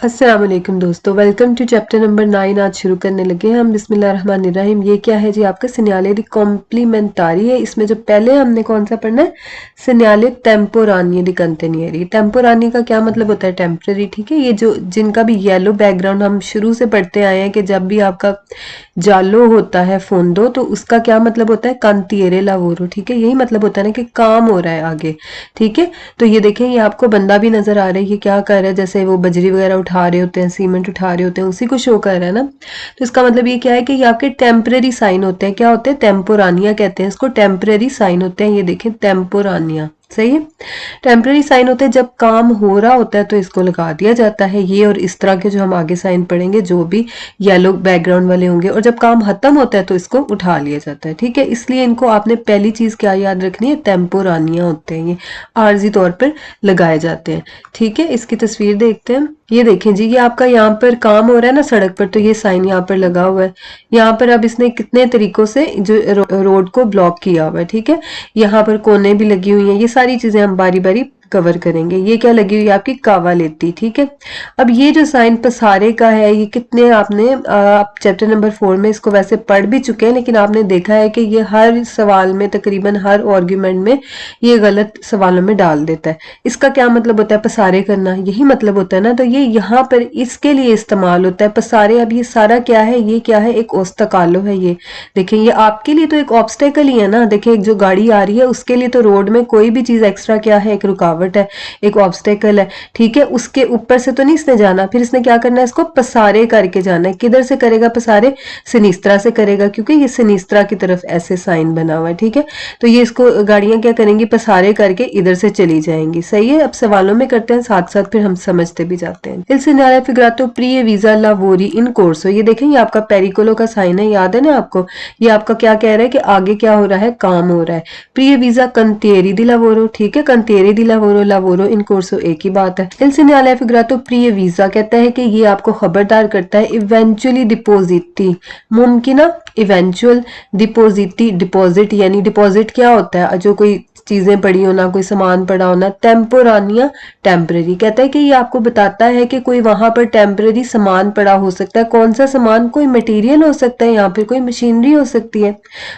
अस्सलाम वालेकुम दोस्तों, वेलकम टू चैप्टर नंबर 9। आज शुरू करने लगे हैं हम। बिस्मिल्लाहिर्रहमानिर्रहीम। ये क्या है जी? आपका सिग्नाले दी कॉम्प्लीमेंटारी है। इसमें जो पहले हमने कौन सा पढ़ना है? सिग्नाले टेम्पोरानिए दी कंटेनियरी। टेम्पोरानी का क्या मतलब होता है? टेम्पररी। ठीक है, ये जो जिनका भी येलो बैकग्राउंड हम शुरू से पढ़ते आए हैं कि जब भी आपका जालो होता है फोंदो तो उसका क्या मतलब होता है? कांतिएरे लावोरो। ठीक है, यही मतलब होता है ना कि काम हो रहा है आगे। ठीक है, तो ये देखें, ये आपको बंदा भी नजर आ रहा है, ये क्या कर रहा है? जैसे वो बजरी वगैरह उठा रहे होते हैं, सीमेंट उठा रहे होते हैं, उसी को शो कर रहा है ना। तो इसका मतलब ये क्या है कि ये आपके टेम्परेरी साइन होते हैं। क्या होते हैं? टेम्पोरानिया कहते हैं इसको, टेम्परेरी साइन होते हैं। ये देखें, टेम्पोरानिया। सही है, टेम्परेरी साइन होते हैं। जब काम हो रहा होता है तो इसको लगा दिया जाता है ये, और इस तरह के जो हम आगे साइन पढ़ेंगे जो भी येलो बैकग्राउंड वाले होंगे, और जब काम खत्म होता है तो इसको उठा लिया जाता है। ठीक है, इसलिए इनको आपने पहली चीज क्या याद रखनी है? टेम्पोरानिया होते हैं ये, आर्जी तौर पर लगाए जाते हैं। ठीक है, इसकी तस्वीर देखते हैं। ये देखें जी, ये आपका यहाँ पर काम हो रहा है ना सड़क पर, तो ये साइन यहाँ पर लगा हुआ है। यहाँ पर अब इसने कितने तरीकों से जो रोड को ब्लॉक किया हुआ है। ठीक है, यहाँ पर कोने भी लगी हुई हैं। ये सारी चीजें हम बारी बारी कवर करेंगे। ये क्या लगी हुई है? आपकी कावा लेती। ठीक है, अब ये जो साइन पसारे का है, ये कितने आपने आप चैप्टर नंबर 4 में इसको वैसे पढ़ भी चुके हैं, लेकिन आपने देखा है कि ये हर सवाल में, तकरीबन हर आर्गुमेंट में ये गलत सवालों में डाल देता है। इसका क्या मतलब होता है? पसारे करना, यही मतलब होता है ना। तो ये यहाँ पर इसके लिए इस्तेमाल होता है पसारे। अब ये सारा क्या है? ये क्या है? एक ओस्तकालो है। ये देखिए, ये आपके लिए तो एक ऑब्स्टेकल ही है ना। देखिए, एक जो गाड़ी आ रही है उसके लिए तो रोड में कोई भी चीज एक्स्ट्रा क्या है? एक रुकावट है, एक ऑब्स्टेकल है। ठीक है, उसके ऊपर से तो नहीं इसने जाना, फिर इसने क्या करना है? इसको पसारे करके जाना है। किधर से करेगा पसारे? सिनिस्त्रा से करेगा, क्योंकि ये सिनिस्त्रा की तरफ ऐसे साइन बना हुआ है। ठीक है, तो ये इसको गाड़ियां क्या करेंगी? पसारे करके इधर से चली जाएंगी। सही है, अब सवालों में करते हैं साथ साथ, फिर हम समझते भी जाते हैं। इल सेgnale figurato प्रिय वीजा लावोरी इन कोर्सो। ये देखें, ये आपका पेरिकोलो का साइन है, याद है ना आपको? ये आपका क्या कह रहा है कि आगे क्या हो रहा है? काम हो रहा है। प्रिय वीजा कंतिएरी दी लावोरो। ठीक है, कंतिएरी दी लावोरो, लावोरो इन कोर्सो एक ही बात है। इल सेgnale figurato प्रिय वीजा कहता है कि ये आपको खबरदार करता है इवेंचुअली डिपोजिटी, मुमकिना इवेंचुअल डिपोजिटी, डिपॉजिट यानी डिपॉजिट क्या होता है? जो कोई चीजें पड़ी हो ना, कोई सामान पड़ा होना। टेम्पोरानिया टेम्पररी कहता है कि ये आपको बताता है कि कोई वहां पर टेम्पररी सामान पड़ा हो सकता है। कौन सा सामान? कोई मटेरियल हो सकता है, यहाँ पर कोई मशीनरी हो सकती है।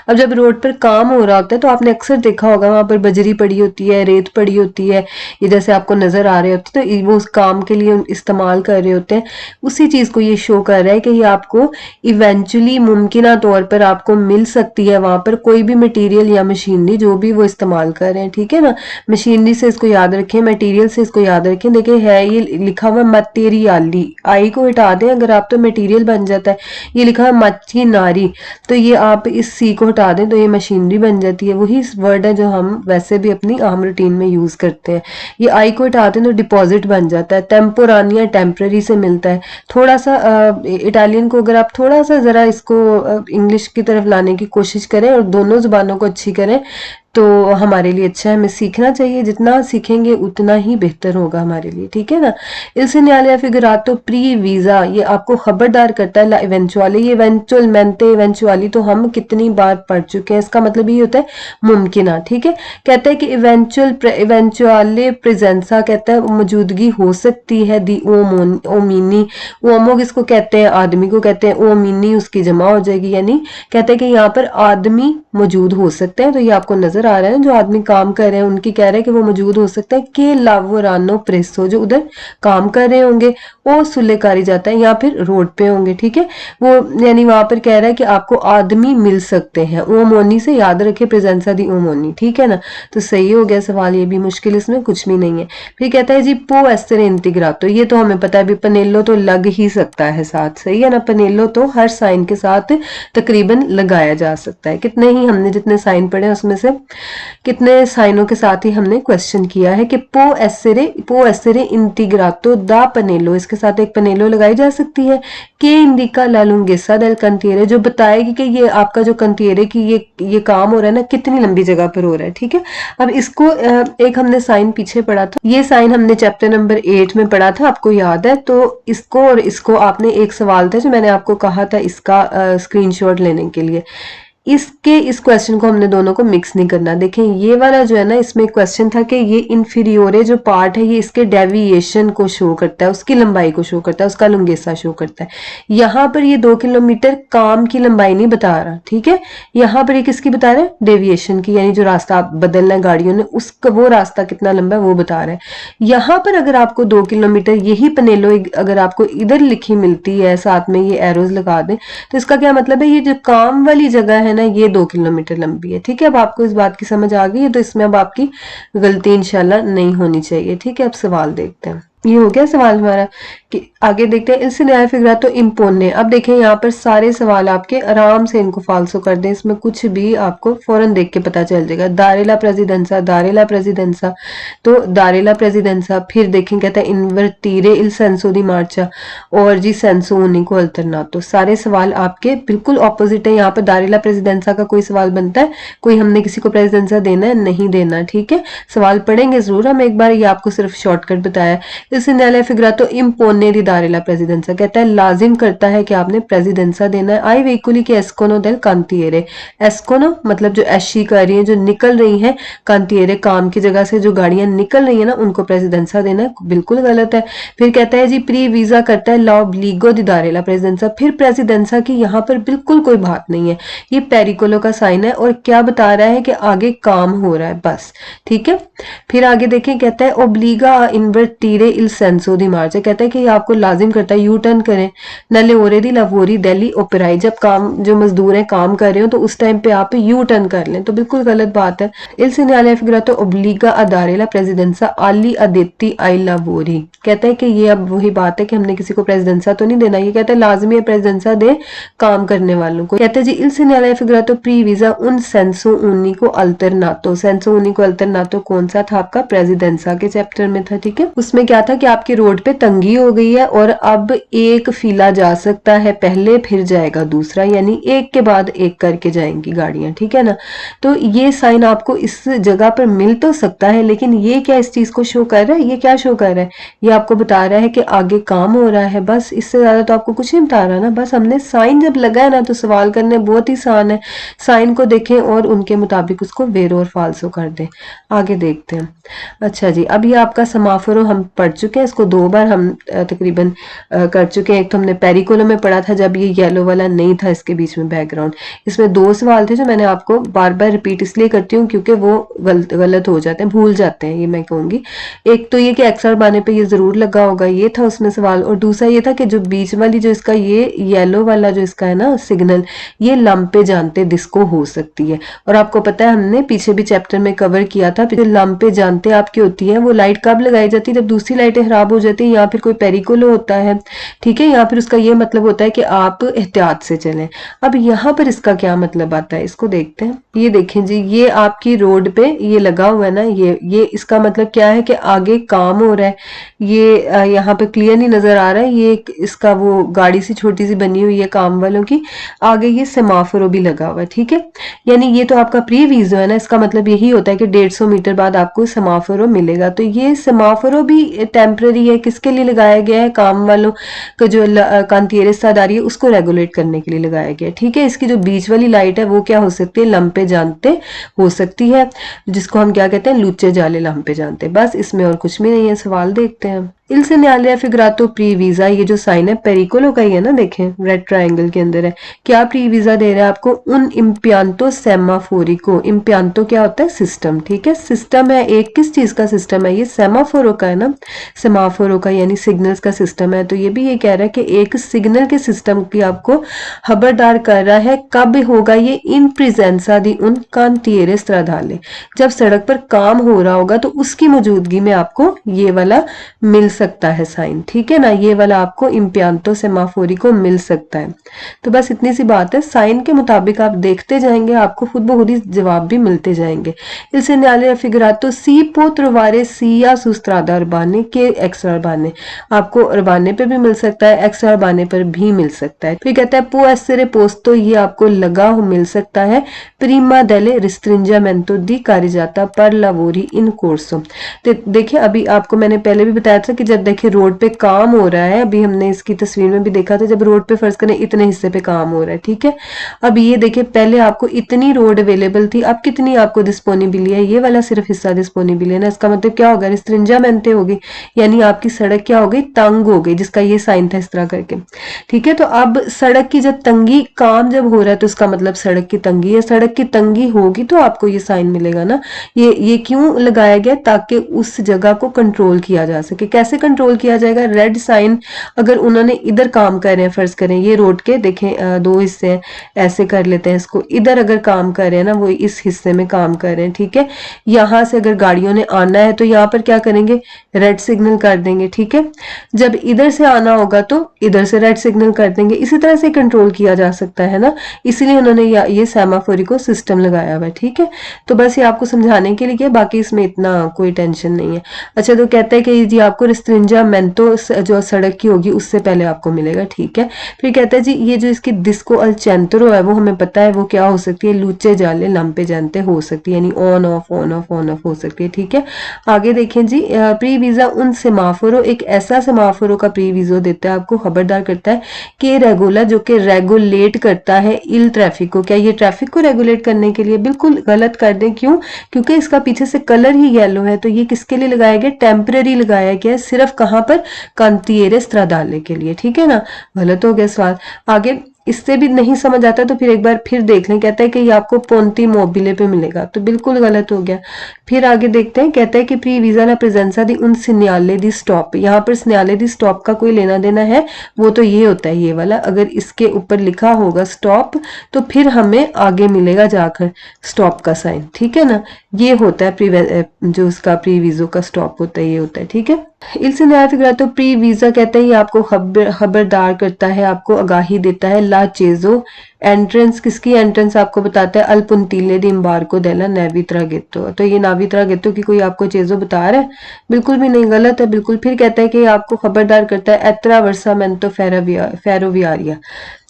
अब जब रोड पर काम हो रहा होता है तो आपने अक्सर देखा होगा वहां पर बजरी पड़ी होती है, रेत पड़ी होती है, ये जैसे आपको नजर आ रहे होते हैं, तो वो उस काम के लिए इस्तेमाल कर रहे होते हैं। उसी चीज को ये शो कर रहा है कि ये आपको इवेंचुअली मुमकिना तौर पर आपको मिल सकती है वहां पर कोई भी मटेरियल या मशीनरी जो भी वो इस्तेमाल कर रहे हैं। ठीक है ना, मशीनरी से इसको याद रखें, मटेरियल से इसको याद रखें। देखिए, है ये लिखा हुआ मटेरियाली, आई को हटा दें अगर आप, तो मटेरियल बन जाता है। ये लिखा है मशीनरी, तो ये आप इस सी को हटा दें तो ये मशीनरी बन जाती है। वही वर्ड है जो हम वैसे भी अपनी आम रूटीन में यूज करते हैं। ये आई को हटा दें तो डिपॉजिट बन जाता है। टेम्पोरानिया टेम्पररी से मिलता है। थोड़ा सा इटालियन को अगर आप थोड़ा सा जरा इसको इंग्लिश की तरफ लाने की कोशिश करें और दोनों जुबानों को अच्छी करें तो हमारे लिए अच्छा है। हमें सीखना चाहिए, जितना सीखेंगे उतना ही बेहतर होगा हमारे लिए। ठीक है ना। इल सेgnale figurato प्री वीजा, ये आपको खबरदार करता है ला इवेंचुअली। ये इवेंचुअलमेंटे इवेंचुअली तो हम कितनी बार पढ़ चुके हैं। इसका मतलब ये होता है मुमकिना। ठीक है, कहता है कि इवेंचुअले प्रेजेंसा, कहता है मौजूदगी हो सकती है दी ओमिनी। ओमो किसको कहते हैं? आदमी को कहते हैं। ओमिनी उसकी जमा हो जाएगी, यानी कहते हैं कि यहाँ पर आदमी मौजूद हो सकते हैं। तो ये आपको नजर आ रहा है जो आदमी काम कर रहे हैं उनकी कह रहे हैं कि वो मौजूद हो सकता है। के लावोरानो प्रेसो, जो उधर काम कर रहे होंगे वो सुलेकारी जाता है या फिर रोड पे होंगे। ठीक है, वो यानी वहां पर कह रहा है कि आपको आदमी मिल सकते हैं। ओमोनी से याद रखे, प्रेजेंसा दी ओमोनी। ठीक है ना, तो सही हो गया सवाल, ये भी मुश्किल इसमें कुछ भी नहीं है। फिर कहता है जी पो एस्tere इंटीग्रातो, ये तो हमें पता है भी, पनेलो तो लग ही सकता है साथ। सही है ना, पनेलो तो हर साइन के साथ तकरीबन लगाया जा सकता है। कितने ही हमने जितने साइन पढ़े उसमें से कितने साइनों के साथ ही हमने क्वेश्चन किया है कि पो एसेरे इंटीग्रातो दा पनेलो, इसके साथ एक पनेलो लगाई जा सकती है। के इंडिका ला लुंगेसा del cantiere, जो बताएगी कि ये आपका जो कंतिएरे की ये काम हो रहा है ना, कितनी लंबी जगह पर हो रहा है। ठीक है, अब इसको एक हमने साइन पीछे पढ़ा था, ये साइन हमने चैप्टर नंबर 8 में पढ़ा था, आपको याद है? तो इसको और इसको आपने, एक सवाल था जो मैंने आपको कहा था इसका स्क्रीनशॉट लेने के लिए। इसके इस क्वेश्चन को हमने दोनों को मिक्स नहीं करना। देखें ये वाला जो है ना, इसमें क्वेश्चन था कि ये इन्फीरियोरे जो पार्ट है ये इसके डेविएशन को शो करता है, उसकी लंबाई को शो करता है, उसका लुंगेसा शो करता है। यहाँ पर ये 2 किलोमीटर काम की लंबाई नहीं बता रहा, ठीक है। यहाँ पर ये किसकी बता रहा है, डेविएशन की, यानी जो रास्ता आप बदलना है गाड़ियों ने उसका वो रास्ता कितना लंबा है वो बता रहा है। यहाँ पर अगर आपको 2 किलोमीटर यही पनेलो अगर आपको इधर लिखी मिलती है, साथ में ये एरोज लगा दें, तो इसका क्या मतलब है, ये जो काम वाली जगह है ना ये 2 किलोमीटर लंबी है, ठीक है। अब आपको इस बात की समझ आ गई है, तो इसमें अब आपकी गलती इंशाल्लाह नहीं होनी चाहिए, ठीक है। अब सवाल देखते हैं, ये हो गया सवाल हमारा। कि आगे देखते हैं, इल सिनेरियो फिगरातो इम्पोने। अब देखें यहाँ पर सारे सवाल आपके आराम से इनको फालसो कर दें, इसमें कुछ भी आपको फौरन देख के पता चल जाएगा। दारेला प्रेसिडेंसा, दारेला प्रेसिडेंसा, तो दारेला प्रेसिडेंसा। फिर देखें कहता है इन्वर्टीरे इल सेंसो दी मार्चा, और जी सेंसो उनिको अल्टरनातो। सारे सवाल आपके बिल्कुल ऑपोजिट है। यहाँ पर दारेला प्रेसिडेंसा का कोई सवाल बनता है, कोई हमने किसी को प्रेसिडेंसा देना है, नहीं देना, ठीक है। सवाल पढ़ेंगे जरूर हम एक बार, ये आपको सिर्फ शॉर्टकट बताया। इस सिनेरियो फिगरातो इम्पोने दी दारेला प्रेसिडेंसा, कहता है लाजिम करता है कि आपने प्रेसिडेंसा देना है। आई वेकुली के एस्कोनो देल कांतिएरे, एस्कोनो मतलब जो एशी कर रही है, जो निकल रही है, कांतिएरे काम की जगह से जो गाड़ियां निकल रही है ना उनको प्रेसिडेंसा देना है, बिल्कुल गलत है। फिर कहता है जी प्री वीजा करता है लॉ लीगो दी दारेला प्रेसिडेंसा। फिर प्रेसिडेंसा की यहाँ पर बिल्कुल कोई बात नहीं है, ये पेरिकोलो का साइन है और क्या बता रहा है कि आगे काम हो रहा है बस, ठीक है। फिर आगे देखें, कहता है ओब्लिगा इन्वर्टीरे इल सेंसो दी मार्चा, कहता है कि आपको लाजिम करता है यू टर्न करें। नले ओरे दी लवोरी दिल्ली ओपेराई, जब काम जो मजदूर हैं काम कर रहे हो तो उस टाइम पे आप यू टर्न कर लें, तो बिल्कुल गलत बात है। इल सिनेरियो फिगरातो ओब्लिगा अ दारेला प्रेसिडेंसा आली अदेती आई लवोरी, कहता है कि ये अब वही बात है कि हमने किसी को प्रेसिडेंसा तो नहीं देना, ये कहता है लाजमी है प्रेसिडेंसा दे काम करने वालों को। कहते हैं जी इल सिनेरियो फिगरातो प्री वीजा उन सेंसो उनिको अल्टरनातो, सेंसो उनिको अल्टरनातो कौन सा था आपका, प्रेसिडेंसा के चैप्टर में था, ठीक है। उसमें क्या था कि आपकी रोड पे तंगी हो गई है और अब एक फिला जा सकता है पहले, फिर जाएगा दूसरा, यानी एक के बाद एक करके जाएंगी गाड़ियां, ठीक है ना। तो ये साइन आपको इस जगह पर मिल तो सकता है, लेकिन ये क्या इस चीज को शो कर रहा है, ये क्या शो कर रहा है, ये आपको बता रहा है कि आगे काम हो रहा है, बस। इससे ज्यादा तो आपको कुछ नहीं बता रहा ना। बस हमने साइन जब लगा है ना तो सवाल करने बहुत ही आसान है, साइन को देखें और उनके मुताबिक उसको वेरो और फाल्सो कर दें। आगे देखते हैं। अच्छा जी, अब ये आपका समाफोरो हम पढ़ चुके हैं, इसको 2 बार हम तकरीबन कर चुके हैं। एक तो हमने पेरिकोलो में पढ़ा था जब ये येलो वाला नहीं था इसके बीच में बैकग्राउंड। इसमें 2 सवाल थे जो मैंने आपको बार बार रिपीट इसलिए करती हूँ क्योंकि वो गलत हो जाते हैं, भूल जाते हैं, ये मैं कहूंगी। एक तो ये कि एक्सर बाने पे ये जरूर लगा होगा, ये था उसमें सवाल। और दूसरा ये था कि जो बीच वाली जो इसका ये येलो वाला जो इसका है ना सिग्नल, ये लंपे जानते डिस्को हो सकती है। और आपको पता है हमने पीछे भी चैप्टर में कवर किया था, जो लंपे जानते आपकी होती है वो लाइट कब लगाई जाती है, जब दूसरी लाइटें खराब हो जाती है या फिर कोई पेरिकोलो होता है, ठीक है। यहाँ फिर उसका ये मतलब होता है कि आप एहतियात से चलें। अब यहाँ पर इसका क्या मतलब आता है, इसको देखते हैं। ये देखें जी, ये आपकी रोड पे ये लगा हुआ है ना, ये इसका मतलब क्या है कि आगे काम हो रहा है। ये यहाँ पे क्लियर नहीं नजर आ रहा है, ये इसका वो गाड़ी सी छोटी सी बनी हुई है काम वालों की, आगे ये सेमाफोरो भी लगा हुआ है, ठीक है। यानी ये तो आपका प्री वीजो है ना, इसका मतलब यही होता है कि 150 मीटर बाद आपको सेमाफोरो मिलेगा। तो ये सेमाफोरो भी टेम्पररी है, किसके लिए लगाया गया है, काम वालों का जो कांतियरे सादारी है उसको रेगुलेट करने के लिए लगाया गया है, ठीक है। इसकी जो बीच वाली लाइट है वो क्या हो सकती है, लंपे जानते हो सकती है, जिसको हम क्या कहते हैं, लूचे जाले लंपे जानते। बस इसमें और कुछ भी नहीं है। सवाल देखते हैं। इल सिनेरियो फिगरातो प्री वीजा, ये जो साइन है पेरिकोलो का ही है ना, देखें रेड ट्रायंगल के अंदर है। क्या प्री वीजा दे रहा है आपको, उन इम्पियांतो सेमाफोरिको। इम्पियांतो क्या होता है, सिस्टम, ठीक है। सिस्टम है एक, किस चीज का सिस्टम है, ये सेमाफोरो का है ना, सेमाफोरो का यानी सिग्नल्स का सिस्टम है। तो ये भी ये कह रहा है कि एक सिग्नल के सिस्टम की आपको खबरदार कर रहा है, कब होगा ये, इन प्रेजेंसा दी उन कांतियरे स्ट्रादाले, जब सड़क पर काम हो रहा होगा तो उसकी मौजूदगी में आपको ये वाला मिल सकता है साइन, ठीक है ना। ये वाला आपको इम्पियांतो सेमाफोरी को मिल सकता है। तो बस इतनी सी बात है, साइन के मुताबिक आप देखते जाएंगे, आपको खुद ब खुद ही जवाब भी मिलते जाएंगे। il segnale figurato si può trovare sia su strada urbane che extra urbane, आपको उर्बाने पे भी मिल सकता है, एक्स्ट्रा उर्बाने पर भी मिल सकता है। फिर कहता है può essere posto, ये आपको लगा हो मिल सकता है, prima delle restringamento di carreggiata per lavori in corso। देखिए अभी आपको मैंने पहले भी बताया था कि कि जब देखिए रोड पे काम हो रहा है, अभी हमने इसकी तस्वीर में भी देखा था, जब रोड पे फर्ज करें इतने हिस्से पे काम हो रहा है, ठीक है। अब ये देखिए पहले आपको इतनी रोड अवेलेबल थी, अब कितनी आपको डिस्पोनिबिली है, ये वाला सिर्फ हिस्सा डिस्पोनिबिली है ना। इसका मतलब क्या होगा, रिस्ट्रिंजामेंटे होगी, यानी आपकी सड़क क्या हो गई, तंग हो गई, जिसका ये साइन था इस तरह करके, ठीक है। तो अब सड़क की जब तंगी, काम जब हो रहा है तो इसका मतलब सड़क की तंगी है, सड़क की तंगी होगी तो आपको ये साइन मिलेगा ना। ये क्यों लगाया गया, ताकि उस जगह को कंट्रोल किया जा सके। कैसे कंट्रोल किया जाएगा, रेड साइन अगर उन्होंने इधर काम कर रहे हैं, फर्ज करें ये रोड के देखें दो हिस्से हैं, ऐसे कर लेते हैं इसको, इधर अगर काम कर रहे हैं ना, वो इस हिस्से में काम कर रहे हैं, ठीक है। यहां से अगर गाड़ियों ने आना है तो यहाँ पर क्या करेंगे, रेड सिग्नल कर देंगे, ठीक है। जब इधर से आना होगा तो इधर से रेड सिग्नल कर देंगे, इसी तरह से कंट्रोल किया जा सकता है ना, इसीलिए उन्होंने ये सेमाफोरिको सिस्टम लगाया हुआ है, ठीक है। तो बस ये आपको समझाने के लिए किया, बाकी इसमें इतना कोई टेंशन नहीं है। अच्छा, तो कहते हैं कि जी आपको रिस्ट्रिंजामेंटो जो सड़क की होगी उससे पहले आपको मिलेगा, ठीक है। फिर कहता है जी ये जो इसकी डिस्को अल चेंट्रो है वो हमें पता है वो क्या हो सकती है, लूचे जाले लंपे जानते हो सकती है, यानी on off on off on off हो सकती है, ठीक है। आगे देखें जी, प्री वीजा उन सेमाफोरो, एक ऐसा सेमाफोरो का प्री वीजो देता है आपको, खबरदार करता है कि रेगुलर, जो कि रेगुलेट करता है इल ट्रैफिक को। क्या ये ट्रैफिक को रेगुलेट करने के लिए, बिल्कुल गलत कर दें, क्यों, क्योंकि इसका पीछे से कलर ही येलो है, तो ये किसके लिए लगाया गया, टेम्परेरी लगाया गया, सिर्फ कहां पर, कांतियरे स्ट्रादाले के लिए, ठीक है ना। गलत हो गया सवाल। आगे इससे भी नहीं समझ आता तो फिर एक बार फिर देख लें, कहता है कि ये आपको पोंती मोबिले पे मिलेगा, तो बिल्कुल गलत हो गया। फिर आगे देखते हैं, कहता है कि प्री वीजा ला प्रेजेंसा दी उन सिन्याले दी स्टॉप, यहाँ पर सिन्याले दी स्टॉप का कोई लेना देना है, वो तो ये होता है ये वाला, अगर इसके ऊपर लिखा होगा स्टॉप तो फिर हमें आगे मिलेगा जाकर स्टॉप का साइन, ठीक है ना। ये होता है जो उसका प्री वीजो का स्टॉप होता है, ये होता है, ठीक है। इससे नया फिक्रा तो प्री वीजा कहते हैं ये आपको खबरदार करता है, आपको आगाही देता है। ला चेजो, एंट्रेंस, किसकी एंट्रेंस आपको बताता है, अल पुंतीले दी इम्बार्को देला नेवी ट्रागेतो, तो ये नावी ट्रागेतो की कोई आपको चेजो बता रहा है, बिल्कुल भी नहीं, गलत है बिल्कुल। फिर कहता है कि आपको खबरदार करता है एत्रा वर्सा मेंतो फेरोवियारिया,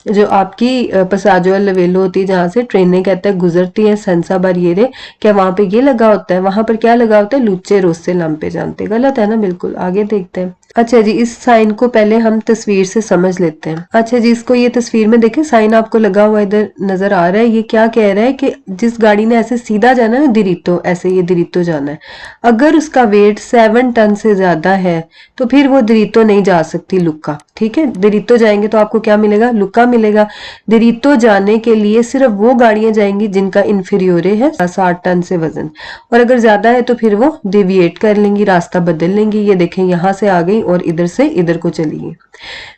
जो आपकी पसाजो लवेलो होती है जहां से ट्रेनें कहते हैं गुजरती हैं, सेंसा बारियरे, क्या वहां पे ये लगा होता है, वहां पर क्या लगा होता है, लुच्चे रोसे लंपे जानते, गलत है ना बिल्कुल। आगे देखते हैं। अच्छा जी, इस साइन को पहले हम तस्वीर से समझ लेते हैं। अच्छा जी, इसको ये तस्वीर में देखें, साइन आपको लगा हुआ इधर नजर आ रहा है, ये क्या कह रहा है कि जिस गाड़ी ने ऐसे सीधा जाना है ना, दिरितो, ऐसे ये दिरितो जाना है, अगर उसका वेट 7 टन से ज्यादा है तो फिर वो दिरितो नहीं जा सकती, लुक्का, ठीक है। दिरितो जाएंगे तो आपको क्या मिलेगा, लुक्का मिलेगा। दिरितो जाने के लिए सिर्फ वो गाड़ियां जाएंगी जिनका इन्फीरियोरे है 60 टन से वजन, और अगर ज्यादा है तो फिर वो डेविएट कर लेंगी, रास्ता बदल लेंगी। ये देखें यहां से आ गई और इधर से इधर को चली गई,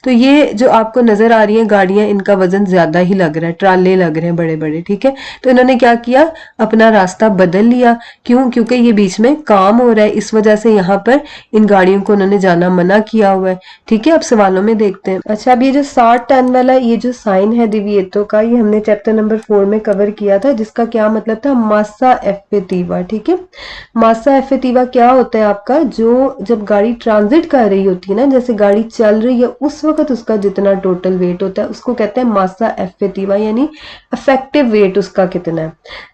तो ये जो आपको नजर आ रही है गाड़ियां, इनका वजन ज्यादा ही लग रहा है, ट्राले लग रहे हैं बड़े बड़े, ठीक है। तो इन्होंने क्या किया, अपना रास्ता बदल लिया, क्यों, क्योंकि ये बीच में काम हो रहा है, इस वजह से यहाँ पर इन गाड़ियों को उन्होंने जाना मना किया हुआ है, ठीक है। अब सवालों में देखते हैं। अच्छा, अब ये जो 60 टन वाला ये जो साइन है दिविएतो का, ये हमने चैप्टर नंबर 4 में कवर किया था, जिसका क्या मतलब था, मासा एफेटिवा, ठीक है। मासा एफेटिवा क्या होता है आपका, जो जब गाड़ी ट्रांजिट कर रही होती है ना, जैसे गाड़ी चल रही है उस वक्त उसका जितना टोटल वेट होता है उसको कहते हैं मासा एफेटिवा, यानी इफेक्टिव वेट उसका कितना है,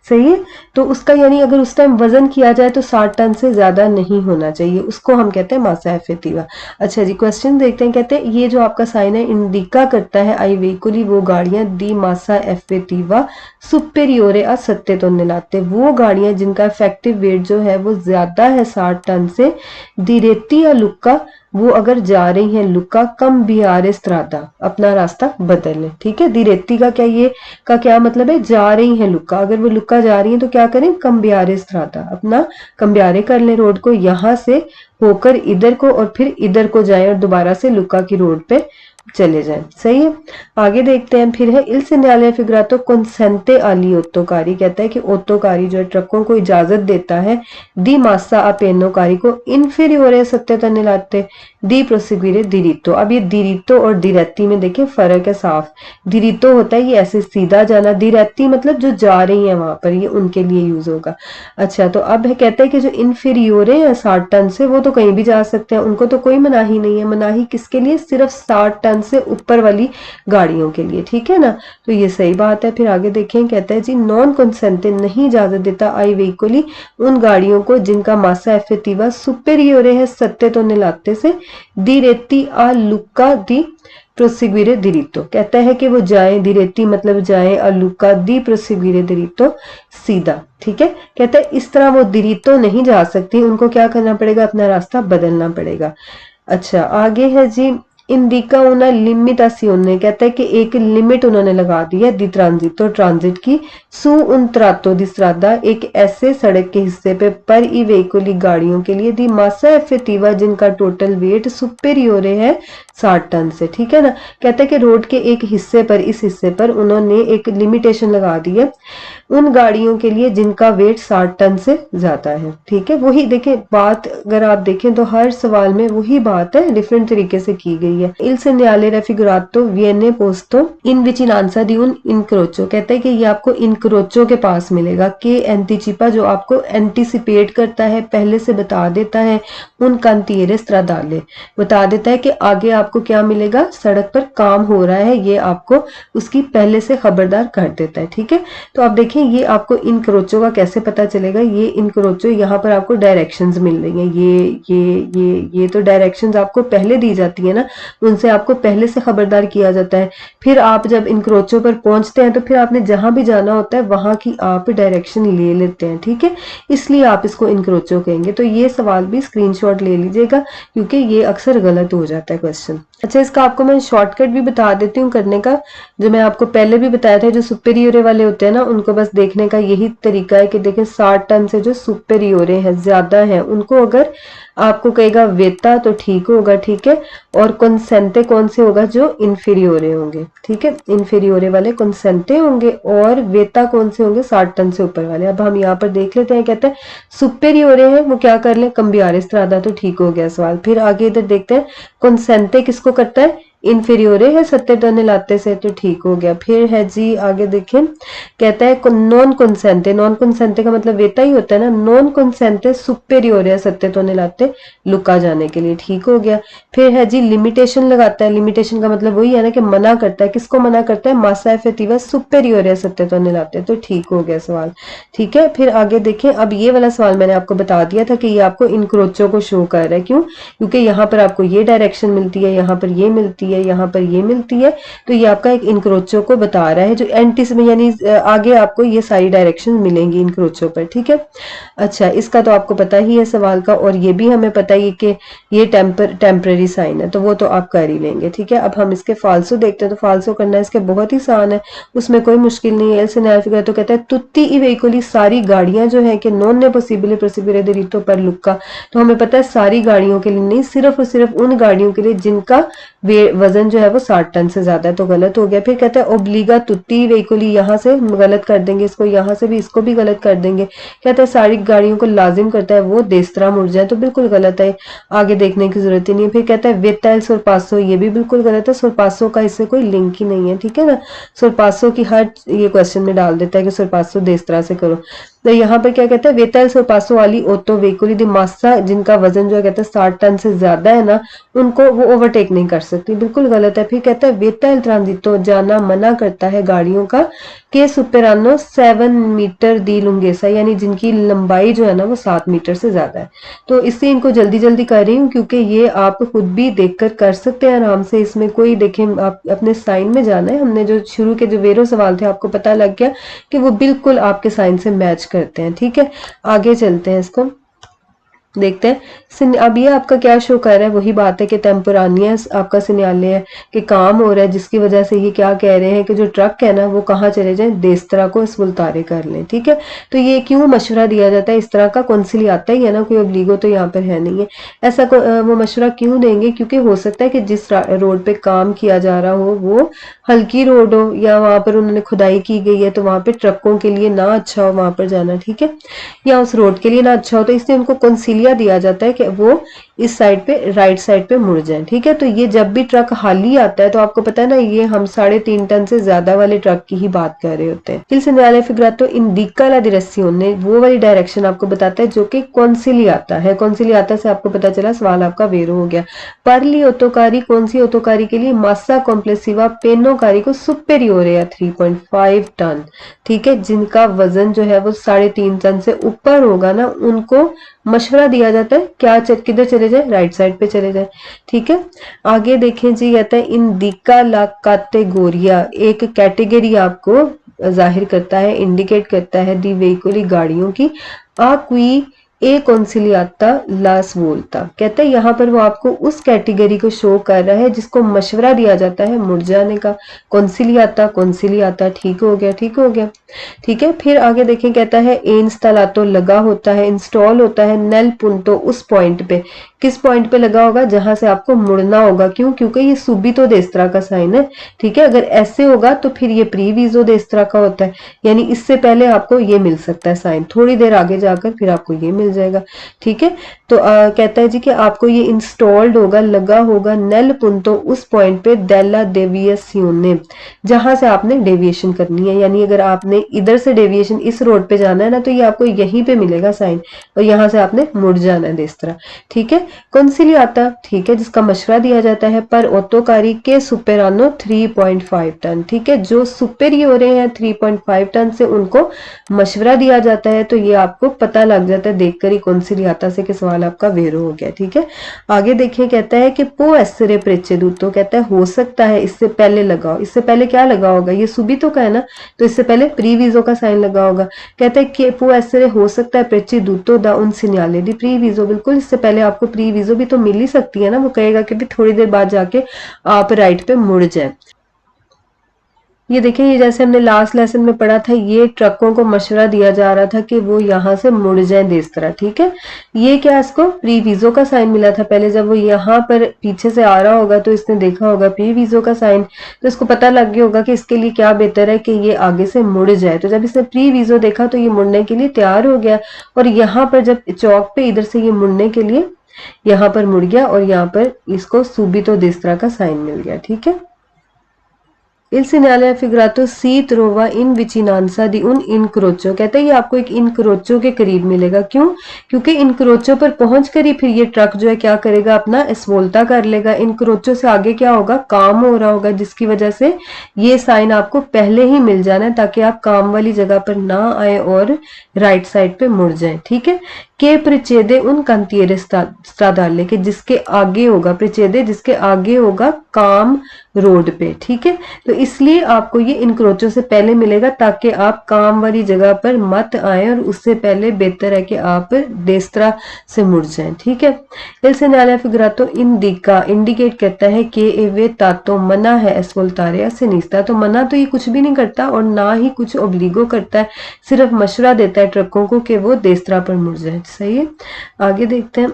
सही है। तो उसका यानी अगर उस टाइम वजन किया जाए तो 60 टन से ज्यादा नहीं होना चाहिए, उसको हम कहते हैं मासा एफेटिवा। अच्छा जी, क्वेश्चन देखते हैं। कहते हैं ये जो आपका साइन है इंडिका करता है आई वेहिकुली वो गाड़ियां दी मासा एफेटिवा सुपेरियोरे आ सत्ते तो निलाते, वो गाड़ियां जिनका इफेक्टिव वेट जो है वो ज्यादा है 60 टन से, दिरेती या लुक्का, वो अगर जा रही हैं लुक्का कम बिहारे स्त्रादा, अपना रास्ता बदल लें, ठीक है। दिरेती का क्या, ये का क्या मतलब है, जा रही हैं लुक्का, अगर वो लुक्का जा रही हैं तो क्या करें, कम बिहारे स्त्रादा, अपना कम बिहारे कर लें रोड को, यहां से होकर इधर को और फिर इधर को जाए और दोबारा से लुक्का की रोड पे चले जाएं, सही है। आगे देखते हैं। फिर है इल सिग्नाले फिगरातो कंसेंटे आली ओत्तोकारी, कहता है कि ओत्तोकारी जो है ट्रकों को इजाजत देता है दी मासा अपेनोकारी को इन्फीरियोरे सत्यता निलाते दी प्रोसिक्यूरे दिरितो। अब ये दिरितो और दिरेती में देखें फर्क है साफ। दिरितो होता है ये ऐसे सीधा जाना, दिरेती मतलब जो जा रही है वहां पर, ये उनके लिए यूज होगा। अच्छा, तो अब है कहता है कि जो इन्फीरियोरे है 60 टन से, वो तो कहीं भी जा सकते हैं, उनको तो कोई मनाही नहीं है। मनाही किसके लिए, सिर्फ 60 टन टन से ऊपर वाली गाड़ियों के लिए, ठीक है ना। तो ये सही बात है। फिर आगे देखें, कहता है जी नॉन कंसेंटे नहीं इजाजत देता आई व्हीकली उन गाड़ियों को जिनका मासा एफेक्टिवा सुपेरियोरे है 7 टन से दिरेती आ लुक्का दी प्रोसिग्विरे दिरितो। कहता है कि वो जाए, दिरेती मतलब जाए, अलुका दी प्रोसिग्विरे दिरितो सीधा, ठीक है। कहता है इस तरह वो दिरितो नहीं जा सकती, उनको क्या करना पड़ेगा, अपना रास्ता बदलना पड़ेगा। अच्छा आगे है जी इंडिका una limitazione, कहता है कि एक लिमिट उन्होंने लगा दी है दी ट्रांजिटो ट्रांजिट की सु उन ट्रातो दी स्ट्रादा एक ऐसे सड़क के हिस्से पे पर ई वेहिकुली गाड़ियों के लिए दी मासा एफेक्टिवा जिनका टोटल वेट सुपेरियोरे है 60 टन से, ठीक है ना। कहता है कि रोड के एक हिस्से पर, इस हिस्से पर उन्होंने एक लिमिटेशन लगा दी है उन गाड़ियों के लिए जिनका वेट 60 टन से ज्यादा है, ठीक है। वही देखें बात, अगर आप देखें तो हर सवाल में वही बात है, डिफरेंट तरीके से की गई है। इल सेgnale raffigurato viene posto in vicinanza di un incrocio, कहता है कि ये आपको इनक्रोचो के पास मिलेगा। के एंटीचिपा जो आपको एंटीसिपेट करता है, पहले से बता देता है, उन cantiere stradale बता देता है कि आगे आपको क्या मिलेगा, सड़क पर काम हो रहा है, ये आपको उसकी पहले से खबरदार कर देता है, ठीक है। तो आप देखें ये आपको इनक्रोचो का कैसे पता चलेगा, ये इनक्रोचो यहाँ पर आपको डायरेक्शंस मिल रही हैं, ये तो डायरेक्शंस आपको पहले दी जाती है ना, उनसे आपको पहले से खबरदार किया जाता है। फिर आप जब इनक्रोचो पर पहुंचते हैं तो फिर आपने जहां भी जाना होता है वहां की आप डायरेक्शन ले लेते हैं, ठीक है, इसलिए आप इसको इनक्रोचो कहेंगे। तो ये सवाल भी स्क्रीनशॉट ले लीजिएगा क्योंकि ये अक्सर गलत हो जाता है क्वेश्चन। अच्छा इसका आपको मैं शॉर्टकट भी बता देती हूँ करने का, जो मैं आपको पहले भी बताया था, जो सुपेरियोरे वाले होते हैं ना उनको बस देखने का यही तरीका है कि देखें 60 टन से जो सुपेरियोरे है, ज्यादा है, उनको अगर आपको कहेगा वेता तो ठीक होगा, ठीक है, और कंसेंटे कौन से होगा, जो इन्फीरियोरे होंगे, ठीक है, इन्फीरियोरे वाले कंसेंटे होंगे, और वेता कौन से होंगे, 60 टन से ऊपर वाले। अब हम यहाँ पर देख लेते हैं, कहते हैं सुपेरियोरे है वो क्या कर ले, cambiare strada, तो ठीक हो गया सवाल। फिर आगे इधर देखते हैं कंसेंटे किसको करता है, इन्फीरियोरे है 70 टन लाते से, तो ठीक हो गया। फिर है जी आगे देखें, कहता है नॉन कंसेंटे, नॉन कंसेंटे का मतलब वेता ही होता है ना, नॉन कंसेंटे सुपेरियोरे है 70 टन लाते लुका जाने के लिए, ठीक हो गया। फिर है जी लिमिटेशन लगाता है, लिमिटेशन का मतलब वही है ना कि मना करता है, किसको मना करता है, मासा एफेक्टिवा सुपेरियोरे है 70 टन लाते, तो ठीक हो गया सवाल, ठीक है। फिर आगे देखें, अब ये वाला सवाल मैंने आपको बता दिया था कि ये आपको इनक्रोचो को शो कर रहा है, क्यों, क्योंकि यहाँ पर आपको ये डायरेक्शन मिलती है, यहाँ पर ये मिलती है, यहाँ पर ये मिलती है, तो ये आपका एक इनक्रोचो को बता रहा है, जो एंटीस में यानी आगे आपको ये सारी डायरेक्शन मिलेंगी इनक्रोचो पर, ठीक है। अच्छा इसका तो आपको पता ही है सवाल का, और ये भी हमें पता ही कि ये टेम्पररी साइन है, तो वो तो आप कर ही लेंगे, ठीक है। अब हम इसके फाल्सो देखते हैं, तो फाल्सो करना इसके बहुत ही आसान है, उसमें कोई मुश्किल नहीं है। फिगर तो कहता है तुत्ती ई वेहिकुली, सारी गाड़ियां जो है कि नॉन ने पॉसिबल प्रोसिबल दिरितो पर लुक्का, तो हमें पता है सारी गाड़ियों के लिए नहीं, सिर्फ और सिर्फ उन गाड़ियों के लिए जिनका वजन जो है वो 60 टन से ज्यादा है, तो गलत हो गया। फिर कहता है ओब्लिगा तुत्ती वेहिकुली, यहाँ से गलत कर देंगे इसको, यहाँ से भी इसको भी गलत कर देंगे। कहता है सारी गाड़ियों को लाजिम करता है वो देस्त्रा मुड़ जाए, तो बिल्कुल गलत है, आगे देखने की जरूरत ही नहीं है। फिर कहता है वेता एल सोरपासो, ये भी बिल्कुल गलत है, सोरपासो का इससे कोई लिंक ही नहीं है, ठीक है ना। सोरपासो की हर ये क्वेश्चन में डाल देता है कि सोरपासो देस्त्रा से करो, तो यहाँ पर क्या कहता है वेता एल सोरपासो वाली ओतो वेहिकुली दी मासा, जिनका वजन जो है कहता है 60 टन से ज्यादा है ना, उनको वो ओवरटेक नहीं कर सकती, बिल्कुल गलत है। फिर कहता है वेता एल ट्रांजिटो, जाना मना करता है गाड़ियों का, के सुपेरानो 7 मीटर दी लुंगेसा, यानी जिनकी लंबाई जो है ना वो 7 मीटर से ज्यादा है। तो इससे इनको जल्दी जल्दी कर रही हूँ क्योंकि ये आप खुद भी देखकर कर सकते हैं आराम से, इसमें कोई देखें, आप अपने साइन में जाना है। हमने जो शुरू के जो वेरो सवाल थे आपको पता लग गया कि वो बिल्कुल आपके साइन से मैच करते हैं, ठीक है। आगे चलते हैं, इसको देखते हैं। अब ये आपका क्या शो कर रहा है, वही बात है कि टेम्पोरानिया आपका सिग्नल है कि काम हो रहा है, जिसकी वजह से ये क्या कह रहे हैं कि जो ट्रक है ना वो कहाँ चले जाए, देस्त्रा को सुल्तारे कर लें, ठीक है। तो ये क्यों मशवरा दिया जाता है इस तरह का, कौंसिल आता ही है ना, कोई ओब्लिगो तो यहाँ पर है नहीं है, ऐसा वो मशवरा क्यों देंगे, क्योंकि हो सकता है कि जिस रोड पे काम किया जा रहा हो वो हल्की रोड हो, या वहां पर उन्होंने खुदाई की गई है तो वहां पे ट्रकों के लिए ना अच्छा हो वहां पर जाना, ठीक है, या उस रोड के लिए ना अच्छा हो, तो इसलिए उनको कौंसिल हालिया दिया जाता है कि वो इस साइड पे राइट साइड पे मुड़ जाए। ठीक है, तो ये जब भी ट्रक हाली आता है तो आपको पता है ना, ये हम 3.5 टन से ज्यादा वाले ट्रक की ही बात कर रहे होते हैं। Il segnale figurato indica la direzione, वो वाली डायरेक्शन आपको बताता है जो कि कौनसिलियाता है। कौनसिलियाता से आपको पता चला, सवाल आपका वेरो हो गया। परली ओतोकारी, कौन सी ओतोकारी के लिए? मासा कॉम्प्लेसिवा पेनोकारी को सुपेरियोर है 3.5 टन। ठीक है, जिनका वजन जो है वो 3.5 टन से ऊपर होगा ना, उनको मशवरा दिया जाता है क्या, किधर चले जाए? राइट साइड पे चले जाए। ठीक है, आगे देखें जी, कहता है इंडिका ला कैटेगोरिया, एक कैटेगरी आपको जाहिर करता है, इंडिकेट करता है दी व्हीकल, गाड़ियों की। क्वी ए कौनसिलियाता लास वोल्टा, कहते हैं यहाँ पर वो आपको उस कैटेगरी को शो कर रहा है जिसको मशवरा दिया जाता है मुड़ जाने का। कौनसिलियाता, कौनसिलियाता, ठीक हो गया, ठीक हो गया। ठीक है, फिर आगे देखें, कहता है इंस्टॉलातो लगा होता है, इंस्टॉल होता है नेल पुंतो, उस पॉइंट पे। किस पॉइंट पे लगा होगा? जहां से आपको मुड़ना होगा। क्यों? क्योंकि ये सुबितो देस्त्रा का साइन है। ठीक है, अगर ऐसे होगा तो फिर ये प्रीविजो देस्त्रा का होता है, यानी इससे पहले आपको ये मिल सकता है साइन, थोड़ी देर आगे जाकर फिर आपको ये मिल जाएगा। ठीक है, तो कहता है जी कि आपको ये इंस्टॉल्ड होगा, लगा होगा नेल पुंतो, उस पॉइंट पे डेला डेविएशियोने, जहां से आपने डेविएशन करनी है। यानी अगर आपने इधर से डेविएशन इस रोड पे जाना है ना, तो ये आपको यहीं पे मिलेगा साइन, और यहां से आपने मुड़ जाना है देस्त्रा। ठीक है, कौनसिलियाता, ठीक है, जिसका मशवरा दिया जाता है पर ओतोकारी के सुपेरानो 3.5 टन। ठीक है, जो सुपेरियोर हैं 3.5 टन से, उनको मशवरा दिया जाता है। तो ये आपको पता लग जाता है देखकर ही कौनसिलियाता से कि सवाल आपका वेरो हो गया। ठीक है, आगे देखिए, कहता है कि पो एसरे प्रेचेदूतो, कहता है हो सकता है इससे पहले लगाओ। इससे पहले क्या लगा होगा? ये सुबितो का है ना, तो इससे पहले प्रीविजो का साइन लगा होगा। कहता है कि पो एसरे हो सकता है प्रेचेदूतो दा उन सिग्नाले दी प्रीविजो, बिल्कुल इससे पहले आपको प्रीविजो भी तो मिल ही सकती है ना। वो कहेगा कि भी थोड़ी देर बाद जाके आप राइट पे मुड़ जाए। ये देखिए, ये जैसे हमने लास्ट लेसन में पढ़ा था, ये ट्रकों को मशवरा दिया जा रहा था कि वो यहाँ से मुड़ जाएं इस तरह। ठीक है, ये क्या, इसको प्रीविजो का साइन मिला था पहले, जब वो यहाँ पर पीछे से आ रहा होगा तो इसने देखा होगा प्रीविजो का साइन, तो इसको पता लग गया होगा कि इसके लिए क्या बेहतर है कि ये आगे से मुड़ जाए। तो जब इसने प्रीविजो देखा तो ये मुड़ने के लिए तैयार हो गया, और यहाँ पर जब चौक पे इधर से ये मुड़ने के लिए यहाँ पर मुड़ गया, और यहाँ पर इसको सुबितो देस्त्रा का साइन मिल गया। ठीक है, Il segnale raffigurato si trova in vicinanza di un incrocio, कहते हैं ये आपको एक इनक्रोचो के करीब मिलेगा। क्यों? क्योंकि इनक्रोचो पर पहुंच कर ही फिर ये ट्रक जो है क्या करेगा, अपना एस्वोल्टा कर लेगा। इनक्रोचो से आगे क्या होगा, काम हो रहा होगा, जिसकी वजह से ये साइन आपको पहले ही मिल जाना है, ताकि आप काम वाली जगह पर ना आए और राइट साइड पे मुड़ जाए। ठीक है, के प्रचेदे उन कंतियरे स्ट्रादाले के, जिसके आगे होगा, प्रचेदे जिसके आगे होगा काम रोड पे। ठीक है, तो इसलिए आपको ये इनक्रोचो से पहले मिलेगा, ताकि आप काम वाली जगह पर मत आए, और उससे पहले बेहतर है कि आप देस्त्रा से मुड़ जाएं। ठीक है, il segnale figurato indica, indicate करता है कि एवे तातो मना है एस्वोल्टारिया सिनिस्ता, तो मना तो ये कुछ भी नहीं करता और ना ही कुछ ओब्लिगो करता है, सिर्फ मशवरा देता है ट्रकों को कि वो देस्त्रा पर मुड़ जाए। सही है, आगे देखते हैं।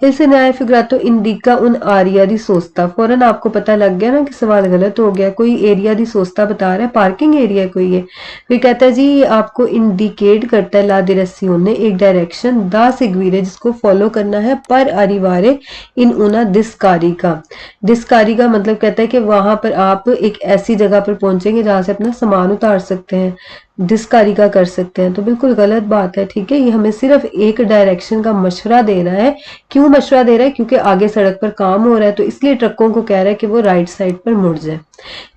Il segnale figurato indica un area di sosta, फौरन आपको पता लग गया ना कि सवाल गलत हो गया, कोई एरिया दी सोस्ता बता रहा है, पार्किंग एरिया कोई है। फिर कहता है जी ये आपको इंडिकेट करता है ला डिरेक्शियोने, एक डायरेक्शन, दा सिग्वीरे जिसको फॉलो करना है, पर अरिवारे इन उना दिस्कारी का। दिस्कारी का मतलब कहता है कि वहां पर आप एक ऐसी जगह पर पहुंचेंगे जहां से अपना सामान उतार सकते हैं, दिस्कारी का कर सकते हैं, तो बिल्कुल गलत बात है। ठीक है, ये हमें सिर्फ एक डायरेक्शन का मशवरा दे रहा है। क्यों मशवरा दे रहा है? क्योंकि आगे सड़क पर काम हो रहा है, तो इसलिए ट्रकों को कह रहा है कि वो राइट साइड पर मुड़ जाए।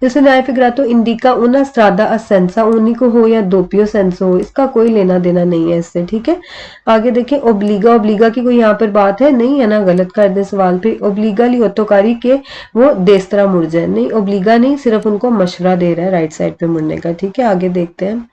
जैसे न्याय फिगरातो इंडिका उना स्ट्रादा असेंसा, उन्हीं को हो या दोपियो सेंसो हो, इसका कोई लेना देना नहीं है इससे। ठीक है, आगे देखें, ओब्लिगा, ओब्लिगा की कोई यहाँ पर बात है नहीं है ना, गलत कर दे सवाल पे। ओब्लिगा लियोतोकारी के वो देस्त्रा मुड़ जाए, नहीं ओब्लिगा नहीं, सिर्फ उनको मशवरा दे रहा है राइट साइड पे मुड़ने का। ठीक है, आगे देखते हैं।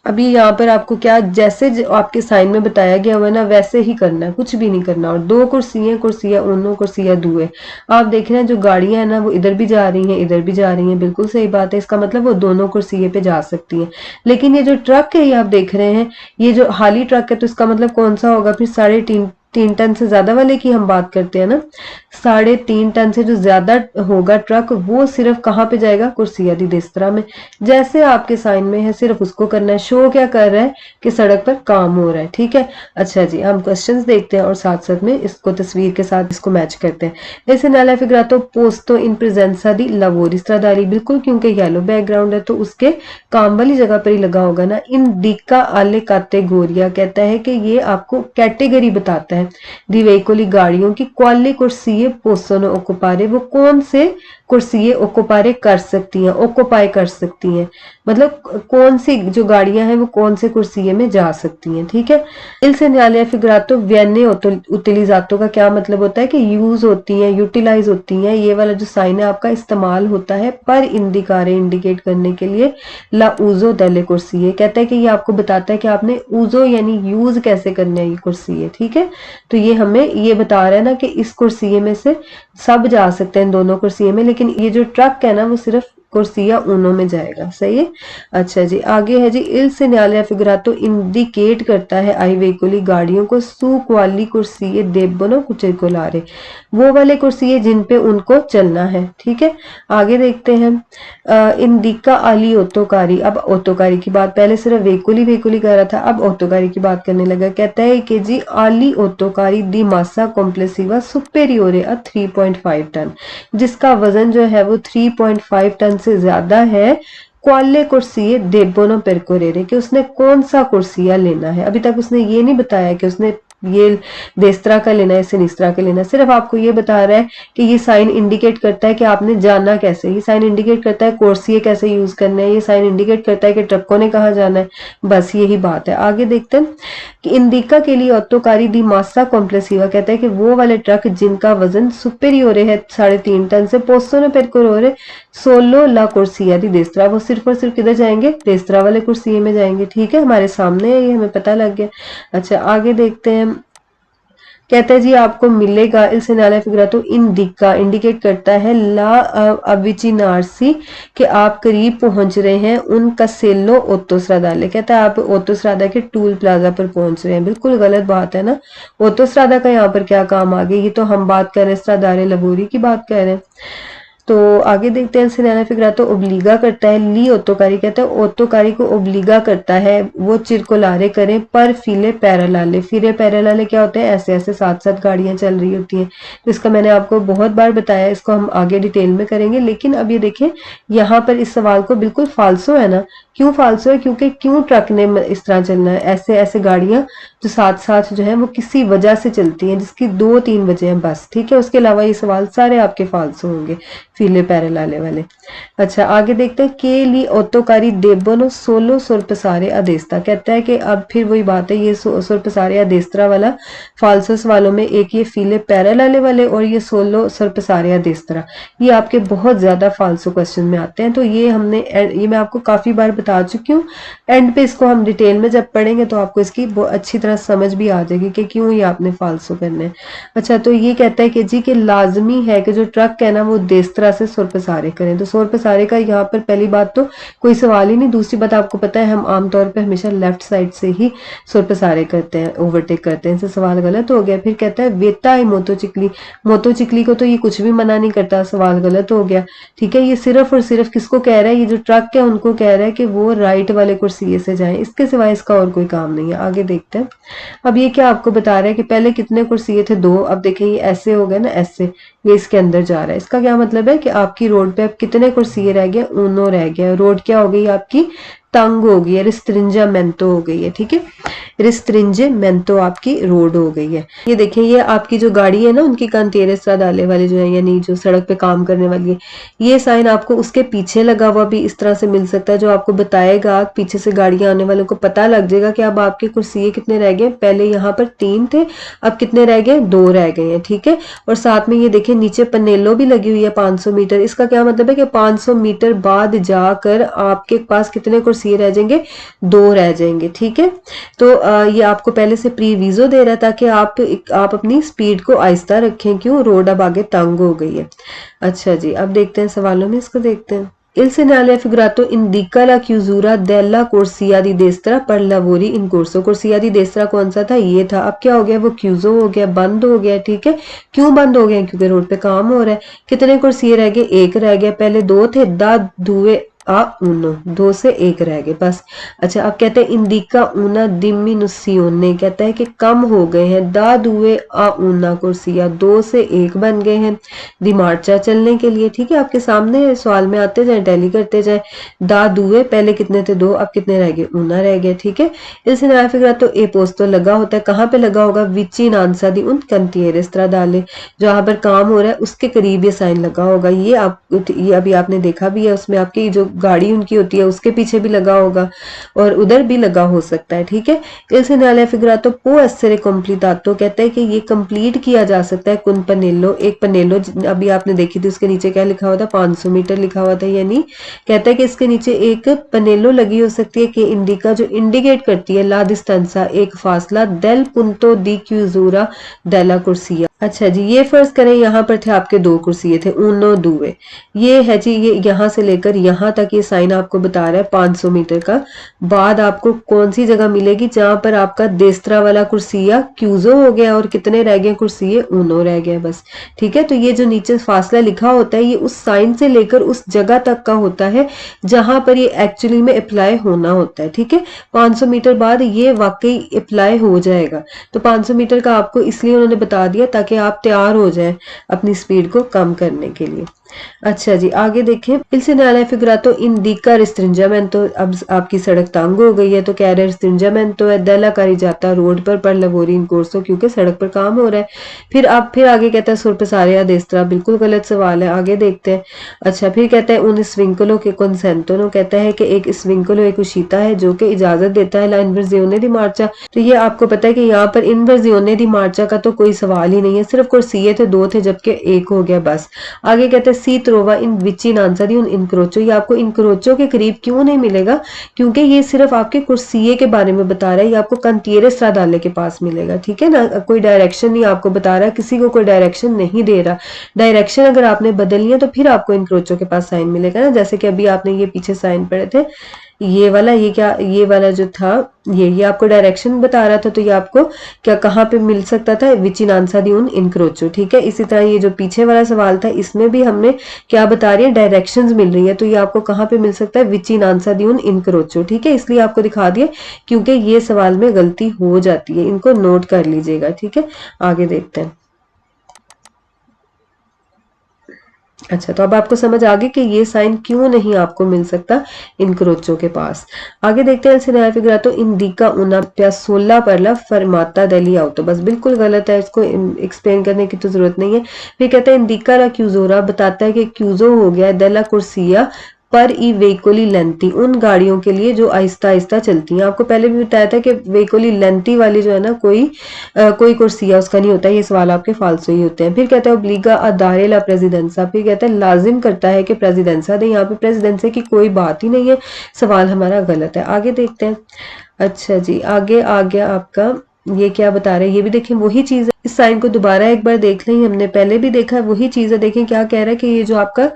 अभी यहाँ पर आपको क्या, जैसे आपके साइन में बताया गया हुआ है ना, वैसे ही करना है, कुछ भी नहीं करना। और दो कुर्सियां, कुर्सियां उनो, कुर्सियां दुए, आप देख रहे हैं जो गाड़ियां हैं ना वो इधर भी जा रही हैं, इधर भी जा रही हैं, बिल्कुल सही बात है। इसका मतलब वो दोनों कुर्सिये पे जा सकती हैं। लेकिन ये जो ट्रक है ये आप देख रहे हैं, ये जो हाली ट्रक है, तो इसका मतलब कौन सा होगा फिर? 3.5 3 टन से ज्यादा वाले की हम बात करते हैं ना, 3.5 टन से जो ज्यादा होगा ट्रक, वो सिर्फ कहाँ पे जाएगा, कुर्सिया दी देस्तरा में। जैसे आपके साइन में है सिर्फ उसको करना है। शो क्या कर रहा है कि सड़क पर काम हो रहा है, ठीक है। अच्छा जी, हम क्वेश्चंस देखते हैं और साथ साथ में इसको तस्वीर के साथ इसको मैच करते हैं। इस नाला फिगरातो पोस्तो इन प्रेजेंसा दी लवोरी स्ट्रादारी, बिल्कुल क्योंकि येलो बैकग्राउंड है तो उसके काम वाली जगह पर ही लगा होगा ना। इन डिका आले कैटेगोरिया, कहता है कि ये आपको कैटेगरी बताता है दी वेहिकोली गाड़ियों की, क्वाली कुर्सिये पोसोनो ओकुपारे, वो कौन से कुर्सिये ओकुपारे कर सकती हैं, ओकुपाई कर सकती हैं, मतलब कौन सी जो गाड़ियां हैं वो कौन से कुर्सिये में जा सकती हैं, ठीक है। इल सेgnale फिगरातो viene utilizzato का क्या मतलब होता है कि यूज होती हैं, यूटिलाइज होती हैं। ये वाला जो साइन है आपका इस्तेमाल होता है पर इंडिकारे, इंडिकेट करने के लिए। ला उजो डेले कुर्सिये, कहता है कि ये आपको बताता है कि आपने उजो यानी यूज कैसे करना है ये कुर्सिये, ठीक है। तो ये हमें ये बता रहा है ना कि इस कुर्सिये में से सब जा सकते हैं दोनों कुर्सिये में, लेकिन ये जो ट्रक है ना वो सिर्फ कुर्सिया उनो में जाएगा, सही है। अच्छा जी, आगे है जी, इल सेgnale फिगरातो इंडिकेट करता है आई वेहिकोली गाड़ियों को, सू क्वाली कुर्सिये देबोनो कुचेकोलारे, वो वाले कुर्सिये जिन पे उनको चलना है, ठीक है। आगे देखते हैं इंडिका आली ओतोकारी, अब ओतोकारी की बात, पहले सिर्फ वेहिकोली कर रहा था, अब ओतोकारी की बात करने लगा। कहता है कि जी आली ओतोकारी दी मासा कॉम्प्लेसिवा सुपेरियोरे 3.5 टन, जिसका वजन जो है वो 3.5 टन से ज्यादा है। क्वाले कुर्सिये देबोनो पेरकोरेरे, कि उसने कौन सा कुर्सिया लेना है। अभी तक उसने ये नहीं बताया कि उसने ये देस्तरा का लेना है, सिनिस्त्रा का लेना है, सिर्फ आपको ये बता रहा है कि ये साइन इंडिकेट करता है कि आपने जाना कैसे, ये साइन इंडिकेट करता है कुर्सिये कैसे यूज करना है, ये साइन इंडिकेट करता है कि ट्रकों ने कहाँ जाना है, बस यही बात है। आगे देखते हैं कि इंडिका के लिए ऑटोकारी दी मासा कॉम्प्लेसिवा, कहता है कि वो वाले ट्रक जिनका वजन सुपेरियोरे है 3.5 टन से, पोस्टोनो पेरकोरे सोलो ला कुर्सिया दी देस्तरा, वो सिर्फ और सिर्फ किधर जाएंगे, देस्तरा वाले कुर्सिये में जाएंगे, ठीक है। हमारे सामने है ये, हमें पता लग गया। अच्छा आगे देखते हैं, कहता है जी आपको मिलेगा इल सेgnale फिगरातो इंडिका, इंडिकेट करता है ला अविचिनार्सी, कि आप करीब पहुंच रहे हैं उन कसेलो ओतोस्ट्रादाले, कहता है आप ओतोस्ट्रादा के टूल प्लाजा पर पहुंच रहे हैं। बिल्कुल गलत बात है ना, ओतोस्ट्रादा का यहाँ पर क्या काम आ गया, ये तो हम बात कर रहे हैं स्ट्रादारे लबोरी की बात कर रहे हैं। तो आगे देखते हैं सेgnale फिगरातो ओब्लिगा करता है ली ओतोकारी, कहता है ओतोकारी को ओब्लिगा करता है वो चिरकोलारे करें पर फिले पैरालाले, फिरे पैरालाले क्या होते हैं, ऐसे ऐसे साथ साथ गाड़ियां चल रही होती हैं। तो इसका मैंने आपको बहुत बार बताया, इसको हम आगे डिटेल में करेंगे। लेकिन अब ये देखें यहाँ पर इस सवाल को बिल्कुल फाल्सो है ना, क्यों फाल्सो है, क्योंकि क्यों ट्रक ने इस तरह चलना है, ऐसे ऐसे गाड़ियां जो साथ साथ जो है वो किसी वजह से चलती हैं, जिसकी 2-3 वजह हैं बस, ठीक है। उसके अलावा ये सवाल सारे आपके फाल्सो होंगे, फीले पैरेलाले वाले। अच्छा आगे देखते हैं, के ली ओतोकारी देबोनो सोलो सुरपसारे अदेस्ता, कहता है कि अब फिर वही बात है, ये सुरपसारे अदेस्त्रा वाला फाल्सस वालों में एक ये फीले पैरेलाले वाले और ये सोलो सुरपसारे अदेस्त्रा, ये आपके बहुत ज्यादा फाल्सो क्वेश्चन में आते हैं। तो ये हमने ये मैं आपको काफी बार बता चुकी हूँ, एंड पे इसको हम डिटेल में जब पढ़ेंगे तो आपको इसकी अच्छी तरह समझ भी आ जाएगी कि क्यों ये आपने फाल्सो करने हैं। अच्छा तो ये कहता है कि जी कि लाजमी है कि जो ट्रक है ना वो देस्तरा से सुर पसारे करें। तो सुर पसारे का यहाँ पर पहली बात तो कोई सवाल ही नहीं, दूसरी बात आपको पता है हम आमतौर पर हमेशा लेफ्ट साइड से ही सुर पसारे करते हैं, ओवरटेक करते हैं, इससे सवाल गलत हो गया। फिर कहता है वेता मोतोचिकली, मोतोचिकली को तो ये कुछ भी मना नहीं करता, सवाल गलत हो गया, ठीक है। ये सिर्फ और सिर्फ किसको कह रहा है, ये जो ट्रक है उनको कह रहा है कि वो राइट वाले कुर्सिये से जाएं, इसके सिवाय इसका और कोई काम नहीं है। आगे देखते हैं, अब ये क्या आपको बता रहा है कि पहले कितने कुर्सिये थे, 2, अब देखें ये ऐसे हो गए ना, ऐसे ये इसके अंदर जा रहा है। इसका क्या मतलब है कि आपकी रोड पे अब कितने कुर्सिये रह गए, उनो रह गया। रोड क्या हो गई आपकी, तंग हो गई है, रिस्ट्रिंजामेंटो हो गई है, ठीक है, रिस्ट्रिंजामेंटो आपकी रोड हो गई है। ये देखिए ये आपकी जो गाड़ी है ना उनकी कांटेरे स्ट्रादाले वाले जो है, यानी जो सड़क पे काम करने वाली है, ये साइन आपको उसके पीछे लगा हुआ भी इस तरह से मिल सकता है, जो आपको बताएगा पीछे से गाड़ियां आने वालों को पता लग जाएगा कि अब आपके कुर्सिये कितने रह गए, पहले यहाँ पर 3 थे अब कितने रह गए, 2 रह गए हैं, ठीक है। और साथ में ये देखिए नीचे पनेलो भी लगी हुई है 500 मीटर, इसका क्या मतलब है कि 500 मीटर बाद जाकर आपके पास कितने कुर्सिये रह जाएंगे, 2 रह जाएंगे, ठीक है। तो ये आपको पहले से प्रीविजो दे रहा था कि आप अपनी स्पीड को आहिस्ता रखें, क्यों, रोड अब आगे तंग हो गई है। अच्छा जी अब देखते हैं सवालों में, इसको देखते हैं। Il segnale è figurato indica la chiusura della corsia di destra per lavori in corso। corsia di destra कौन सा था, ये था। अब क्या हो गया, वो क्यूजो हो गया, बंद हो गया। ठीक है, क्यों बंद हो गया, क्योंकि रोड पे काम हो रहा है। कितने कुर्सिये रह गए, एक रह गया। पहले दो थे, दा दुए आ उनो, दो से एक रह गए बस। अच्छा, अब कहते हैं इंडिका ऊना डिमिनुसियोने, कहता है कि कम हो गए हैं। दा दुए आ ऊना कुर्सिया, दो से एक बन गए हैं दिमार्चा, चलने के लिए। ठीक है, आपके सामने सवाल में आते जाए, टैली करते जाए। दा दुए पहले कितने थे, दो, अब कितने रह गए, ऊना रह गए। ठीक है, इससे नया फिगर तो ए पोस्ट तो लगा होता है, कहाँ पे लगा होगा, विची नानसा दी उन कंटियर इस तरह डाले, जहां पर काम हो रहा है उसके करीब ये साइन लगा होगा। ये अभी आपने देखा भी है, उसमें आपकी जो गाड़ी उनकी होती है उसके पीछे भी लगा होगा और उधर भी लगा हो सकता है। ठीक है, इसे नया फिगर तो पो एसरे कंप्लीटातो, कहते हैं कि ये कंप्लीट किया जा सकता है। कुन पनेलो, एक पनेलो अभी आपने देखी थी, उसके नीचे क्या लिखा हुआ था, 500 मीटर लिखा हुआ था। यानी कहता है कि इसके नीचे एक पनेलो लगी हो सकती है कि इंडिका, जो इंडिकेट करती है ला डिस्टेंसा, एक फासला, डेल पुंतो दी क्यूजूरा डेला कुर्सिया। अच्छा जी, ये फर्ज करें यहाँ पर थे आपके दो कुर्सिये थे, उनो दुए, ये है जी, ये यहाँ से लेकर यहाँ तक ये साइन आपको बता रहा है 500 मीटर का। बाद आपको कौन सी जगह मिलेगी जहां पर आपका देस्त्रा वाला कुर्सिया क्यूजो हो गया और कितने रह गए कुर्सिये, उनो रह गए बस। ठीक है, तो ये जो नीचे फासला लिखा होता है ये उस साइन से लेकर उस जगह तक का होता है जहां पर ये एक्चुअली में अप्लाई होना होता है। ठीक है, 500 मीटर बाद ये वाकई अप्लाई हो जाएगा। तो 500 मीटर का आपको इसलिए उन्होंने बता दिया ताकि आप तैयार हो जाएं अपनी स्पीड को कम करने के लिए। अच्छा जी, आगे देखें, il segnale figurato indica restringamento, अब आपकी सड़क तंग हो गई है तो कह रहे restringamento है della carreggiata, रोड पर lavori in corso, क्योंकि सड़क पर काम हो रहा है। फिर आगे कहता है sorpassare a destra, बिल्कुल गलत सवाल है, आगे देखते हैं। अच्छा, फिर कहता है un svincolo che consentono, कहता है कि एक स्विंकलो, एक उशीता है जो कि इजाजत देता है la inversione di marcia। तो ये आपको पता है कि यहाँ पर inversione di marcia का तो कोई सवाल ही नहीं है, सिर्फ कुर्सिये थे, दो थे जबकि एक हो गया बस। आगे कहते हैं सी त्रोवा इन विचिन आंसर दी उन इनक्रोचो, ये आपको इनक्रोचो के करीब क्यों नहीं मिलेगा, क्योंकि ये सिर्फ आपके कुर्सिये के बारे में बता रहा है, ये आपको कंटियरे स्ट्राडाले के पास मिलेगा। ठीक है ना, कोई डायरेक्शन नहीं आपको बता रहा, किसी को कोई डायरेक्शन नहीं दे रहा। डायरेक्शन अगर आपने बदलनी है तो फिर आपको इनक्रोचो के पास साइन मिलेगा ना, जैसे कि अभी आपने ये पीछे साइन पढ़े थे, ये वाला, ये क्या, ये वाला जो था ये आपको डायरेक्शन बता रहा था, तो ये आपको क्या कहाँ पे मिल सकता था, विचिनांसा दी उन इनक्रोचो। ठीक है, इसी तरह ये जो पीछे वाला सवाल था इसमें भी हमने क्या बता रही है, डायरेक्शंस मिल रही है, तो ये आपको कहाँ पे मिल सकता है, विचिनांसा दी उन इनक्रोचो। ठीक है, इसलिए आपको दिखा दिए क्योंकि ये सवाल में गलती हो जाती है, इनको नोट कर लीजिएगा। ठीक है, आगे देखते हैं। अच्छा, तो अब आपको समझ आ गई कि ये साइन क्यों नहीं आपको मिल सकता इनक्रोचो के पास। आगे देखते हैं, सिनेरियो फिगर तो इंडिका उना प्यासोला परला फरमाता दली आओ, तो बस बिल्कुल गलत है, इसको एक्सप्लेन करने की तो जरूरत नहीं है। फिर कहते हैं इंडिका रा क्यूजोरा, बताता है कि क्यूजो हो गया दला कुर्सिया पर ई वेहिकुली लेंथी, उन गाड़ियों के लिए जो आहिस्ता आहिस्ता चलती हैं। आपको पहले भी बताया था कि वेहिकुली लेंथी वाली जो है ना, कोई कुर्सिया उसका नहीं होता, ये सवाल आपके फालसो ही होते हैं। फिर कहता है ओब्लिगा अदारे ला प्रेसिडेंसा, फिर कहता है लाजिम करता है कि प्रेसिडेंसा दे, यहाँ पे प्रेसिडेंसा की कोई बात ही नहीं है, सवाल हमारा गलत है। आगे देखते हैं। अच्छा जी, आगे आ गया आपका, ये क्या बता रहे हैं, ये भी देखें वही चीज है, इस साइन को दोबारा एक बार देख लें, हमने पहले भी देखा है, वही चीज है। देखें क्या कह रहा है कि ये जो आपका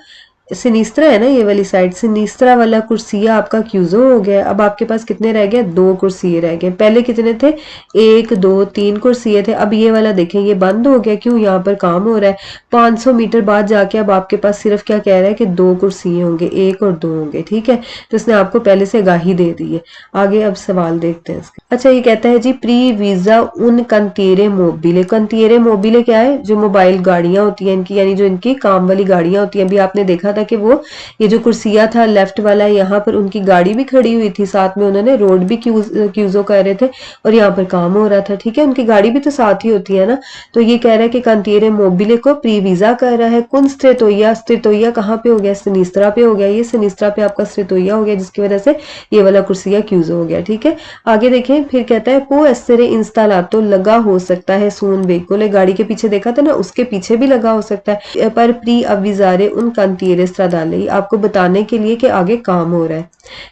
सिनिस्त्रा है ना, ये वाली साइड, सिनिस्त्रा वाला कुर्सिया आपका क्यूजो हो गया। अब आपके पास कितने रह गए, दो कुर्सिये रह गए। पहले कितने थे, एक दो तीन कुर्सिये थे। अब ये वाला देखें, ये बंद हो गया, क्यों, यहाँ पर काम हो रहा है। 500 मीटर बाद जाके अब आपके पास सिर्फ क्या कह रहा है कि दो कुर्सिये होंगे, एक और दो होंगे। ठीक है, तो इसने आपको पहले से आगाही दे दी है। आगे अब सवाल देखते हैं इसका। अच्छा, ये कहता है जी प्री वीजा उन कंतियरे मोबिले, कंतियरे मोबिले क्या है, जो मोबाइल गाड़ियां होती हैं इनकी, यानी जो इनकी काम वाली गाड़ियां होती हैं। अभी आपने देखा था कि वो ये जो कुर्सिया था लेफ्ट वाला, यहाँ पर उनकी गाड़ी भी खड़ी हुई थी, साथ में उन्होंने रोड भी क्यूजो कर रहे थे और यहाँ पर काम हो रहा था। ठीक है, उनकी गाड़ी भी तो साथ ही होती है ना। तो ये कह रहा है कि कंतियरे मोबिले को प्री वीजा कर रहा है। कुन स्त्रेतोया, स्त्रेतोया कहाँ पे हो गया, सिनिस्त्रा पे हो गया, ये सिनिस्त्रा पे आपका स्त्रेतोया हो गया, जिसकी वजह से ये वाला कुर्सिया क्यूजो हो गया। ठीक है, आगे देखें, फिर कहता है पो एस्सेरे इंस्टालातो, लगा हो सकता है सून वेहिकुल, गाड़ी के पीछे देखा था ना, उसके पीछे भी लगा हो सकता है, पर प्री अविजारे उन कंतियरे स्ट्रादाले, आपको बताने के लिए कि आगे काम हो रहा है।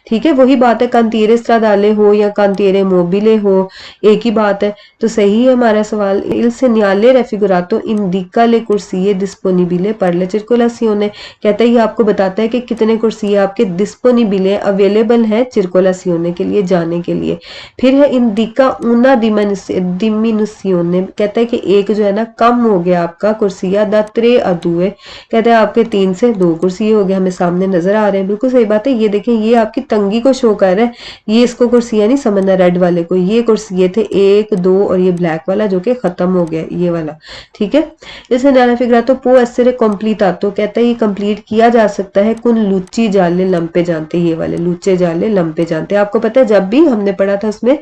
ठीक है, वही बात है, cantiere stradale हो या cantiere mobile हो, एक ही बात है। तो सही है हमारा सवाल। Il segnale raffigurato indica le corsie disponibili per la circolazione, कहता है ये आपको बताता है कि कितने कुर्सी आपके डिस्पोनिबल अवेलेबल है circolazione के लिए, जाने के लिए। फिर है indica una diminuzione, कहता है कि एक जो है ना कम हो गया आपका कुर्सिया da 3 a 2, कहते हैं आपके 3 से 2 कुर्सी हो गया, हमें सामने नजर आ रहे हैं। बिल्कुल सही बात है। ये देखें, ये आपकी तंगी को शो कर रहा है, ये इसको कुर्सियां नहीं समझना, रेड वाले को। ये कुर्सी थे 1 2 और ये ब्लैक वाला जो कि खत्म हो गया, ये वाला। ठीक है, जैसे नारा फिगरा तो पो एसरे कंप्लीट तो कहता है ये कंप्लीट किया जा सकता है कुन लूची जाले लंपे जानते, ये वाले लूचे जाले लंपे जानते। आपको पता है जब भी हमने पढ़ा था उसमें,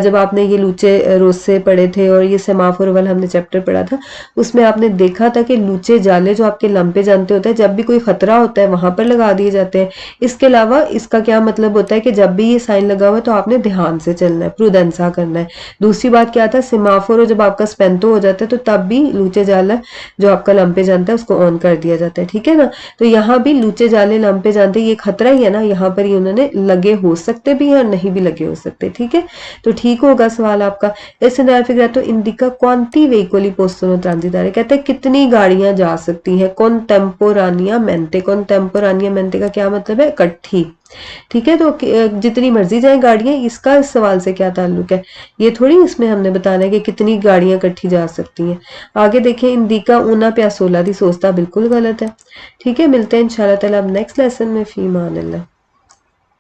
जब आपने ये लूचे रोसे पढ़े थे और ये सेमाफोर वाला हमने चैप्टर पढ़ा था, उसमें आपने देखा था कि लूचे जाले जो आपके लंपे जानते होते हैं, जब भी कोई खतरा होता है वहां पर लगा दिए जाते हैं। इसके अलावा इसका क्या मतलब होता है कि जब भी ये साइन लगा हुआ है तो आपने ध्यान से चलना है, प्रूडेंसा करना है। दूसरी बात क्या था, सेमाफोर जब आपका स्पेंतो हो जाता है तो तब भी लूचे जाले जो आपका लंपे जानता है उसको ऑन कर दिया जाता है। ठीक है ना, तो यहाँ भी लूचे जाले लंपे जानते, ये खतरा ही है ना, यहाँ पर ही उन्होंने लगे हो सकते भी और नहीं भी लगे हो सकते। ठीक है, तो ठीक होगा सवाल आपका। ऐसे फिगर तो इंडिका क्वांटी वेहिकोली पोस्टनो ट्रांजिटारे, कहते हैं कितनी गाड़ियां जा सकती हैं कॉन्टेम्पोरानिया मेंटे। कॉन्टेम्पोरानिया मेंटे का क्या मतलब है, इकट्ठी। ठीक है, तो जितनी मर्जी जाए गाड़ियां, इसका इस सवाल से क्या ताल्लुक है, ये थोड़ी इसमें हमने बताना है कि कितनी गाड़ियां इकट्ठी जा सकती हैं। आगे देखें, इंडिका ऊना प्यासोला दी सोचता बिल्कुल गलत है। ठीक है, मिलते हैं इंशाल्लाह ताला अब नेक्स्ट लेसन में। फी मान अल्लाह।